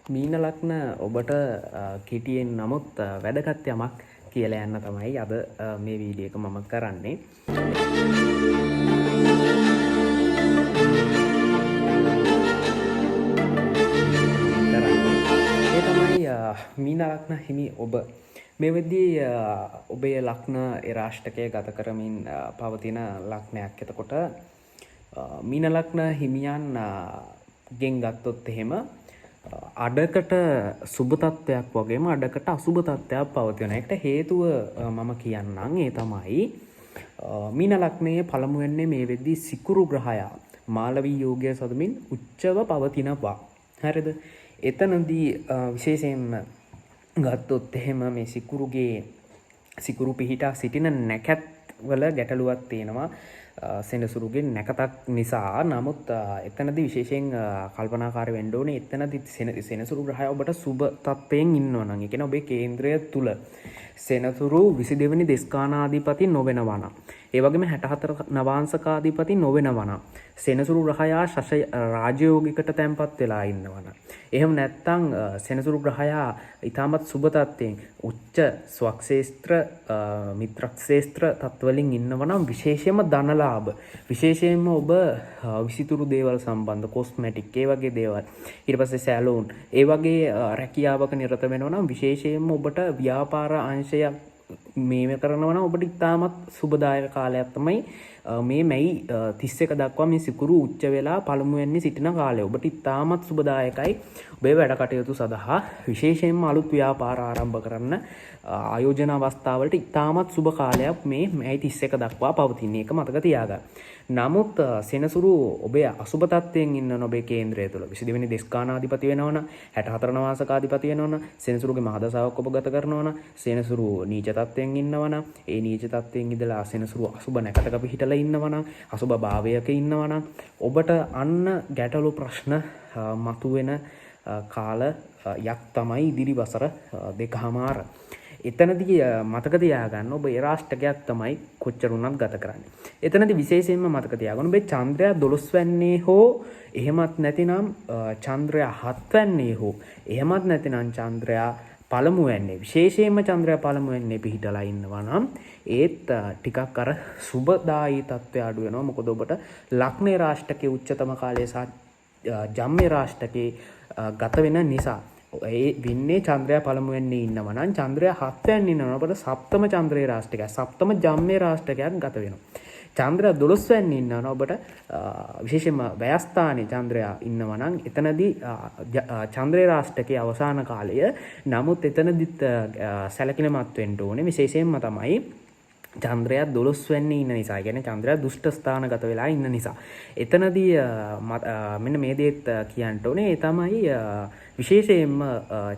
මීන ලග්න ඔබට කෙටියෙන් නමුත් වැදගත් යමක් කියලා යන්න තමයි අද මේ වීඩියෝ එක මම කරන්නේ. ඒ තමයි මීන ලග්න හිමි ඔබ මේ වෙද්දී ඔබේ ලග්න ඒ රාශිකය ගත කරමින් පවතින ලග්නයක්. එතකොට මීන ලග්න හිමියන් ගෙන් ගත්තොත් එහෙම අඩකට සුබ තත්ත්වයක් වගේම අඩකට අසුබ තත්ත්වයක් පවතින එකට හේතුව මම කියන්නම්. ඒ තමයි මීන ලග්නයේ පළමු වෙන්නේ මේ වෙද්දී සිකුරු ග්‍රහයා මාලවී යෝගය සදමින් උච්චව පවතිනවා. හරිද? එතනදී විශේෂයෙන්ම ගත්තොත් එහෙම මේ සිකුරු පිහිටා සිටින නැකත් වල ගැටලුවක් තියෙනවා සෙනසුරුගේ නැකතක් නිසා. නමුත් එතනදී විශේෂයෙන් කල්පනාකාරී වෙන්න ඕනේ. එතනදී සෙනසුරු ග්‍රහය ඔබට සුබ තත්ත්වයෙන් ඉන්නවා නම්, ඒ කියන්නේ ඔබේ කේන්ද්‍රය තුල සෙනසුරු 22 වෙනි දෙස්කානාධිපති නොවෙනවා නම්, ඒ වගේම 64 නවාංශකාධිපති නොවෙනවා නම්, සෙනසුරු ග්‍රහයා රාජයෝගිකට තැන්පත් වෙලා ඉන්නවා නම්, එහෙම නැත්නම් සෙනසුරු ග්‍රහයා ඊටමත් සුබ තත්ත්වයෙන් උච්ච ස්වක්ෂේත්‍ර මිත්‍රක්ෂේත්‍ර තත්වලින් ඉන්නවා නම් විශේෂයෙන්ම ධනලාභ, විශේෂයෙන්ම ඔබ විසිතුරු දේවල් සම්බන්ධ කොස්මැටික් ඒ වගේ දේවල්, ඊට පස්සේ සැලූන් ඒ වගේ රැකියාවක නිරත වෙනවා නම් විශේෂයෙන්ම ඔබට ව්‍යාපාර අංශයක් මේ කරනවා නම් ඔබට ඉතාමත් සුබදායක කාලයක් තමයි මේ මැයි 31 දක්වා මේ සිකුරු උච්ච වෙලා පළමු වෙන්නේ සිටින කාලය. ඔබට ඉතාමත් සුබදායකයි ඔබේ වැඩ කටයුතු සඳහා, විශේෂයෙන්ම අලුත් ව්‍යාපාර ආරම්භ කරන්න ආයෝජන අවස්ථාවලට ඉතාමත් සුබ කාලයක් මේ මැයි 31 දක්වා පවතින එක මතක තියාගන්න. නමුත් සෙනසුරු ඔබේ අසුබ තත්ත්වයෙන් ඉන්න ඔබේ කේන්ද්‍රය තුළ 22 වෙනි දෙස්කානාධිපති වෙනවනම්, 64 නවාංශකාධිපති වෙනවනම්, සෙනසුරුගේ මහදසාවක් ඔබ ගත කරනවනම්, සෙනසුරු නීච තත්ත්වයෙන් ඉන්නවනම්, ඒ නීච තත්ත්වයෙන් ඉඳලා සෙනසුරු අසුබ නැකතක පිහිටලා ඉන්නවනම්, අසුබ භාවයක ඉන්නවනම් ඔබට අන්න ගැටලු ප්‍රශ්න මතුවෙන කාලයක් තමයි ඉදිරි වසර දෙකමාර. එතනදී මතක තියාගන්න ඔබ ඒ රාශිකයක් තමයි කොච්චර උනත් ගත කරන්නේ. එතනදී විශේෂයෙන්ම මතක තියාගන්න ඔබේ චන්ද්‍රයා 12 වැන්නේ හෝ එහෙමත් නැතිනම් චන්ද්‍රයා 7 වැන්නේ හෝ එහෙමත් නැතිනම් චන්ද්‍රයා පළමු වෙන්නේ, විශේෂයෙන්ම චන්ද්‍රයා පළමු වෙන්නේ පිහිටලා ඉන්නවා නම් ඒත් ටිකක් අර සුබදායි තත්ත්වය අඩු වෙනවා. මොකද ඔබට ලග්නේ රාශිකයේ උච්චතම කාලය සහ ජම්මේ රාශිකයේ ගත වෙන නිසා ඒ වින්නේ චන්ද්‍රයා පළමු වෙන්නේ ඉන්නවා නම් චන්ද්‍රයා 7 වෙන්නේ ඉන්නවා ඔබට සප්තම චන්ද්‍රේ රාශිකය සප්තම ජම්මේ රාශිකයක් ගත වෙනවා. චන්ද්‍රයා 12 වෙන්නේ ඉන්නවා ඔබට විශේෂයෙන්ම ව්‍යයස්ථානයේ චන්ද්‍රයා ඉන්නවා නම් එතනදී චන්ද්‍රේ රාශිකයේ අවසාන කාලය. නමුත් එතනදිත් සැලකිලිමත් වෙන්න ඕනේ. විශේෂයෙන්ම තමයි චන්ද්‍රයා 12 වෙන්නේ ඉන්න නිසා, කියන්නේ චන්ද්‍රයා දුෂ්ට ස්ථානගත වෙලා ඉන්න නිසා. එතනදී මෙන්න මේ දේත් කියන්න ඕනේ. ඒ තමයි විශේෂයෙන්ම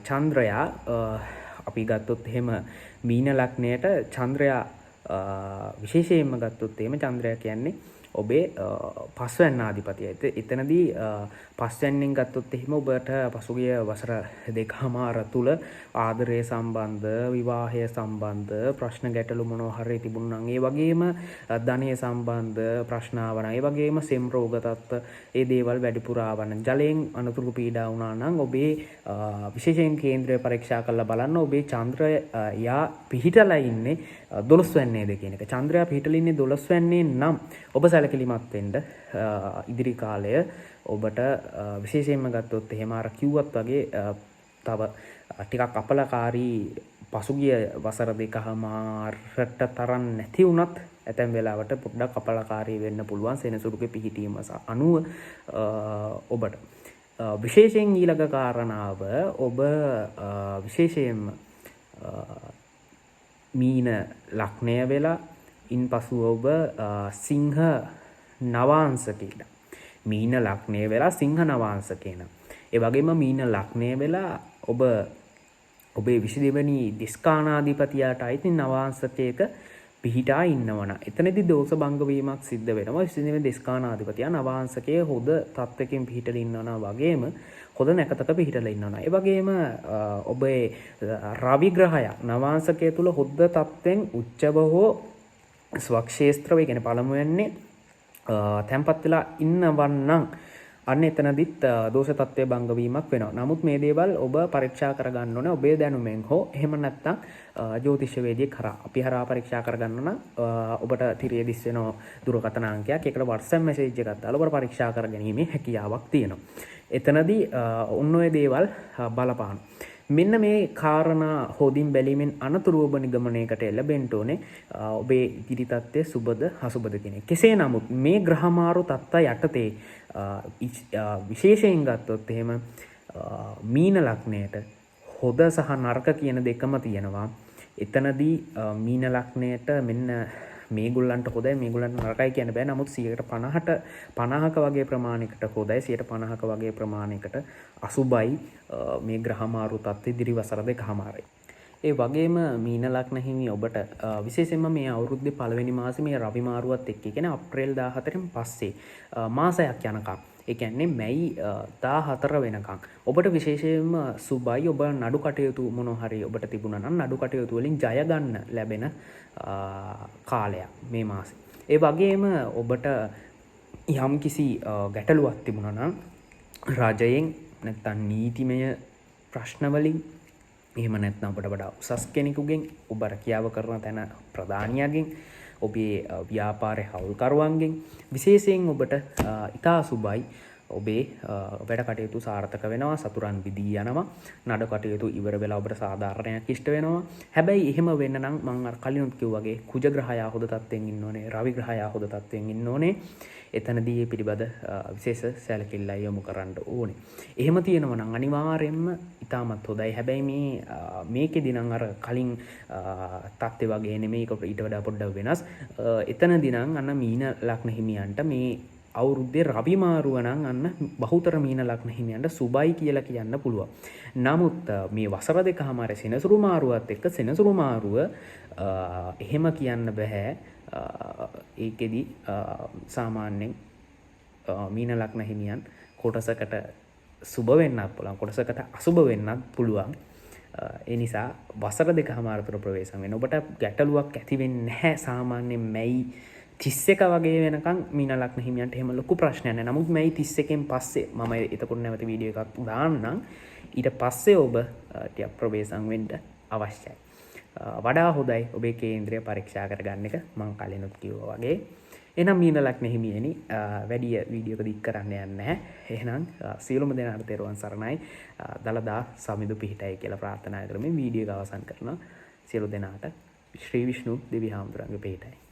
චන්ද්‍රයා අපි ගත්තොත් එහෙම මීන ලග්නයට චන්ද්‍රයා විශේෂයෙන්ම ගත්තොත් එහෙම චන්ද්‍රයා කියන්නේ ඔබේ පස්වැන්න ආධිපතියයි. එතනදී පස්වැන්නෙන් ගත්තොත් එහෙම ඔබට පසුගිය වසර දෙකමාර තුල ආදරය සම්බන්ධ, විවාහය සම්බන්ධ ප්‍රශ්න ගැටලු මොනවා හරි තිබුණා නම්, ඒ වගේම ධනය සම්බන්ධ ප්‍රශ්න ආවනම්, ඒ වගේම සෙම් රෝග තත්ත්ව ඒ දේවල් වැඩිපුර ආවනම්, ජලයෙන් අනතුරු පීඩා වුණා නම් ඔබේ විශේෂයෙන් කේන්ද්‍රය පරීක්ෂා කරලා බලන්න ඔබේ චන්ද්‍රය යා පිහිටලා ඉන්නේ 12 වැන්නේද කියන එක. චන්ද්‍රයා පිහිටලා ඉන්නේ 12 වැන්නේ නම් ඔබ සැලකිලිමත් වෙන්න ඉදිරි කාලය ඔබට විශේෂයෙන්ම ගත්තොත් එහෙම අර කිව්වත් වගේ තව ටිකක් අපලකාරී පසුගිය වසර දෙකමාරට තරම් නැති වුණත් ඇතැම් වෙලාවට පොඩ්ඩක් අපලකාරී වෙන්න පුළුවන් සෙනසුරුගේ පිහිටීම අනුව ඔබට. විශේෂයෙන් ඊළඟ කාරණාව ඔබ විශේෂයෙන්ම මීන ලග්නය වෙලා ඉන්පසු ඔබ සිංහ නවාංශකේන, මීන ලග්නය වෙලා සිංහ නවාංශකේන, ඒ වගේම මීන ලග්නය වෙලා ඔබ ඔබේ 22 වෙනි දිස්කානාධිපතියාට අයිති නවාංශකයක පිහිටා ඉන්නවනම් එතනදී දෝෂ භංග වීමක් සිද්ධ වෙනවා. 22 වෙනි දිස්කානාධිපතියා නවාංශකයේ හොඳ තත්ත්වකින් පිහිටලා ඉන්නවා වගේම හොඳ නැකතක පිහිටලා ඉන්නවා. ඒ වගේම ඔබේ රවි ග්‍රහය නවාංශකයේ තුල හොඳ තත්ත්වෙන් උච්චව හෝ ස්වක්ෂේත්‍ර වේ, කියන්නේ පළමු වෙන්නේ තැන්පත් වෙලා ඉන්නවන්නම් අන්න එතනදිත් දෝෂ තත්ත්වය භංග වීමක් වෙනවා. නමුත් මේ දේවල් ඔබ පරීක්ෂා කරගන්න ඕනේ ඔබේ දැනුමෙන් හෝ එහෙම නැත්නම් ජ්‍යොතිෂ වේදිකේ කරා. අපි හරහා පරීක්ෂා කරගන්න නම් ඔබට තිරයේ දිස් වෙන දුරකථන අංකයක් ඒකට WhatsApp message එකක් දාලා ඔබට පරීක්ෂා කරගැනීමේ හැකියාවක් තියෙනවා. එතනදී ඔන්න ඔය දේවල් බලපාන. මෙන්න මේ කාරණා හොදින් බැලීමෙන් අනතුරු ඔබ නිගමනයකට එළඹෙන්න ඕනේ ඔබේ ඉදිරි තත්ත්වය සුබද අසුබද කියන එක. කෙසේ නමුත් මේ ග්‍රහමාරු තත්ත්වය යටතේ විශේෂයෙන් ගත්තොත් එහෙම මීන ලග්නයට හොද සහ නරක කියන දෙකම තියෙනවා. එතනදී මීන ලග්නයට මෙන්න මේගොල්ලන්ට හොදයි මේගොල්ලන්ට නරකයි කියන්න බෑ. නමුත් 50ක වගේ ප්‍රමාණයකට හොදයි 50ක වගේ ප්‍රමාණයකට අසුබයි මේ ග්‍රහමාරු තත්ත්වය ඉදිරි වසර දෙකමාරයි. ඒ වගේම මීන ලග්න හිමි ඔබට විශේෂයෙන්ම මේ අවුරුද්දේ පළවෙනි මාසේ මේ රවි මාරුවත් එක්ක කියන්නේ අප්‍රේල් 14න් පස්සේ මාසයක් යනකම් ඒ කියන්නේ මැයි 14 වෙනකම් ඔබට විශේෂයෙන්ම සුබයි. ඔබ නඩු කටයුතු මොනවා හරි ඔබට තිබුණා නම් නඩු කටයුතු වලින් ජය ගන්න ලැබෙන කාලයක් මේ මාසේ. ඒ වගේම ඔබට යම් කිසි ගැටලුවක් තිබුණා නම් රජයෙන් නැත්නම් නීතිමය ප්‍රශ්න වලින් එහෙම නැත්නම් ඔබට වඩා උසස් කෙනෙකුගෙන් ඔබ රැකියාව කරන තැන ප්‍රධානියාගෙන් ඔබේ ව්‍යාපාරයේ හවුල්කරුවන්ගෙන් විශේෂයෙන් ඔබට ඉතා සුබයි. ඔබේ වැඩ කටයුතු සාර්ථක වෙනවා, සතුරන් විදී යනවා, නඩ කටයුතු ඉවර වෙලා ඔබට සාධාරණයක් ඉෂ්ට වෙනවා. හැබැයි එහෙම වෙන්න නම් මම අර කලිනුත් කිව්වා වගේ කුජ ග්‍රහයා හොද තත්ත්වෙන් ඉන්න ඕනේ, රවි ග්‍රහයා හොද තත්ත්වෙන් ඉන්න ඕනේ. එතනදී මේ පිළිබඳ විශේෂ සැලකිල්ල යොමු කරන්න ඕනේ. එහෙම තියෙනවා නම් අනිවාර්යයෙන්ම ඉතාමත් හොඳයි. හැබැයි මේකෙදි නම් අර කලින් තත්ත්වය වගේ නෙමෙයි, ඒක ඊට වඩා පොඩ්ඩක් වෙනස්. එතනදී නම් අන්න මීන ලග්න හිමියන්ට මේ අවුරුද්දේ රවි මාරුව නම් අන්න බහුතර මීන ලග්න හිමියන්ට සුබයි කියලා කියන්න පුළුවන්. නමුත් මේ වසර දෙකමාර සෙනසුරු මාරුවත් එක්ක සෙනසුරු මාරුව එහෙම කියන්න බෑ. ඒකෙදි සාමාන්‍යයෙන් මීන ලග්න හිමියන් කොටසකට සුබ වෙන්නත් පුළුවන්, කොටසකට අසුබ වෙන්නත් පුළුවන්. ඒ නිසා වසර දෙකමාර තුර ප්‍රවේශම් වෙන ඔබට ගැටලුවක් ඇති වෙන්නේ නැහැ. සාමාන්‍යයෙන් මැයි 31 වගේ වෙනකන් මීන ලග්න හිමියන්ට එහෙම ලොකු ප්‍රශ්නයක් නැහැ. නමුත් මැයි 31න් පස්සේ මම එතකොට නැවත වීඩියෝ එකක් දාන්නම්. ඊට පස්සේ ඔබ ටික ප්‍රවේශම් වෙන්න අවශ්‍යයි. වඩා හොඳයි ඔබේ කේන්ද්‍රය පරීක්ෂා කරගන්න එක මම කලිනුත් කිව්වා වගේ. එහෙනම් මීන ලග්න හිමියනි වැඩි වීඩියෝ එකක් දික් කරන්න යන්නේ නැහැ. එහෙනම් සියලුම දෙනාට තෙරුවන් සරණයි. දලදා සමිඳු පිහිටයි කියලා ප්‍රාර්ථනා කරමින් වීඩියෝ එක අවසන් කරනවා. සියලු දෙනාට ශ්‍රී විෂ්ණු දෙවි හාමුදුරන්ගේ පිහිටයි.